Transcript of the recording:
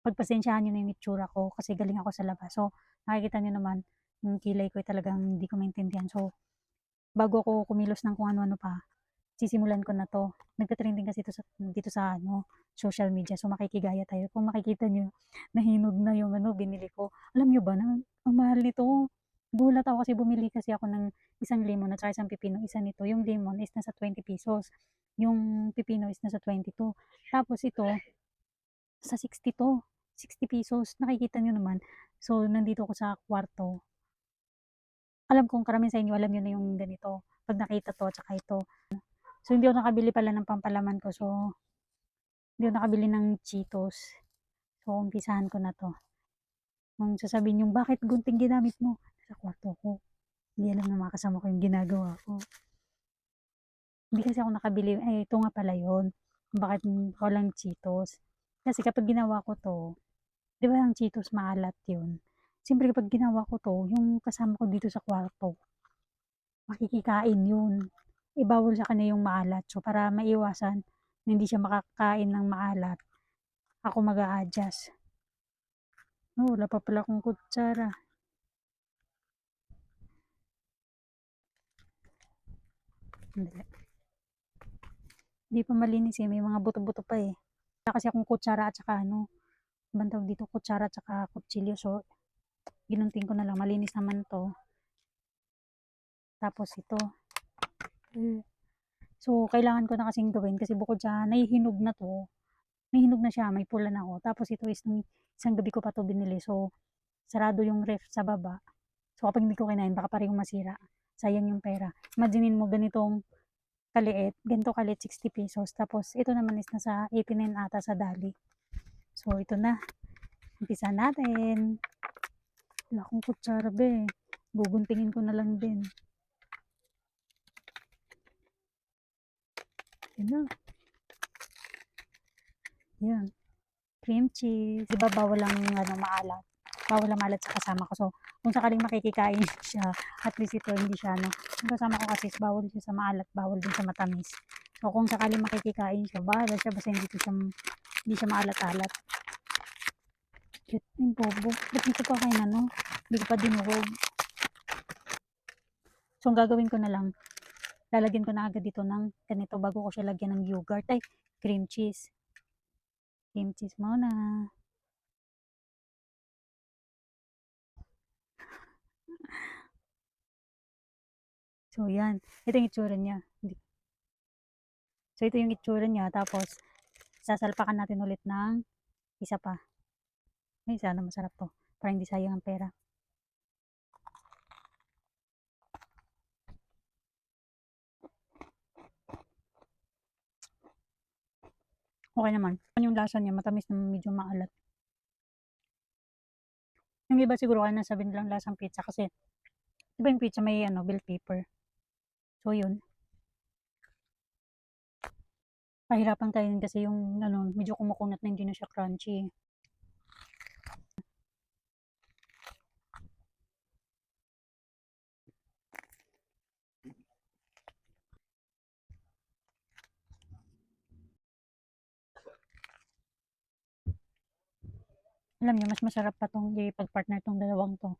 pagpasensyahan niyo na yung itsura ko kasi galing ako sa labas. So, nakikita niyo naman yung kilay ko talagang hindi ko maintindihan. So, bago ako kumilos ng kung ano-ano pa, sisimulan ko na 'to. Nagte-trending kasi ito dito sa ano, social media. So, makikigaya tayo. Kung makikita niyo, nahinog na yung ano, binili ko. Alam niyo ba na ang mahal nito. Gulat ako kasi bumili kasi ako ng isang lemon at saka isang pipino. Isa nito, yung lemon is nasa ₱20. Yung pipino is nasa 22. Tapos ito, sa 62, ₱60. Nakikita niyo naman. So, nandito ako sa kwarto. Alam kong karamihan sa inyo, alam niyo na yung ganito. 'Pag nakita 'to at saka ito. So, hindi ako nakabili pala ng pampalaman ko. So, hindi ako nakabili ng Cheetos. So, umpisahan ko na 'to. Kung sasabihin niyong, "Bakit gunting ginamit mo?" Sa kwarto ko. Hindi alam ng mga kasama ko yung ginagawa ko. Hindi kasi ako nakabili, ito nga pala yun, kung bakit walang Cheetos. Kasi kapag ginawa ko 'to, 'di ba ang Cheetos maalat yun. Siyempre kapag ginawa ko 'to, yung kasama ko dito sa kwarto, makikikain yun. Bawal sa kanya yung maalat. So, para maiwasan na hindi siya makakain ng maalat, ako mag-a-adjust. Oh, wala pa pala akong kutsara. Sandali. Hindi pa malinis may mga buto-buto pa Wala kasi akong kutsara at saka ano, ibang tawag dito, kutsara at saka kutsilyo. So, ginunting ko na lang. Malinis naman 'to. Tapos ito. So, kailangan ko na kasing gawin kasi bukod sa nahihinog na 'to, nahihinog na siya, may pula na ako. Tapos ito is nung isang gabi ko pa 'to binili. So, sarado yung ref sa baba. So, kapag hindi ko kinain, baka parehong masira. Sayang yung pera. Imaginin mo ganitong kaliit, ganito kaliit, ₱60. Tapos, ito naman is nasa 89 ata sa Dali. So, ito na. Umpisa natin. Wala akong kutsara be. Guguntingin ko na lang din. Yan na. Yan. Cream cheese. Diba bawal ang ano, maalat? Bawal ang maalat sa kasama ko. So, kung sakaling makikikain siya, at least ito hindi siya ano. Yung kasama ko kasi bawal siya sa maalat, bawal din sa matamis. So, kung sakaling makikikain siya, bahala siya basta hindi siya maalat-alat. Cute yung bobo. Ba't hindi ko pa kain ano? Hindi ko pa dinurog. So, ang gagawin ko na lang, lalagyan ko na agad dito ng ganito bago ko siya lagyan ng yogurt. Ay, cream cheese. Cream cheese muna. So, yan. Ito yung itsura niya. So, ito yung itsura niya. Tapos, sasalpakan natin ulit ng isa pa. Ay, sana masarap to. Para hindi sayang ang pera. Okay naman. Yung lasa niya, matamis na medyo maalat. Yung iba siguro kaya nasabi nilang lasang pizza kasi, di ba yung pizza may ano, bell pepper. So, yun. Pahirapan kainin kasi yung ano, medyo kumukunat na hindi na siya crunchy. Alam niyo, mas masarap pa tong ipag-partner tong dalawang to.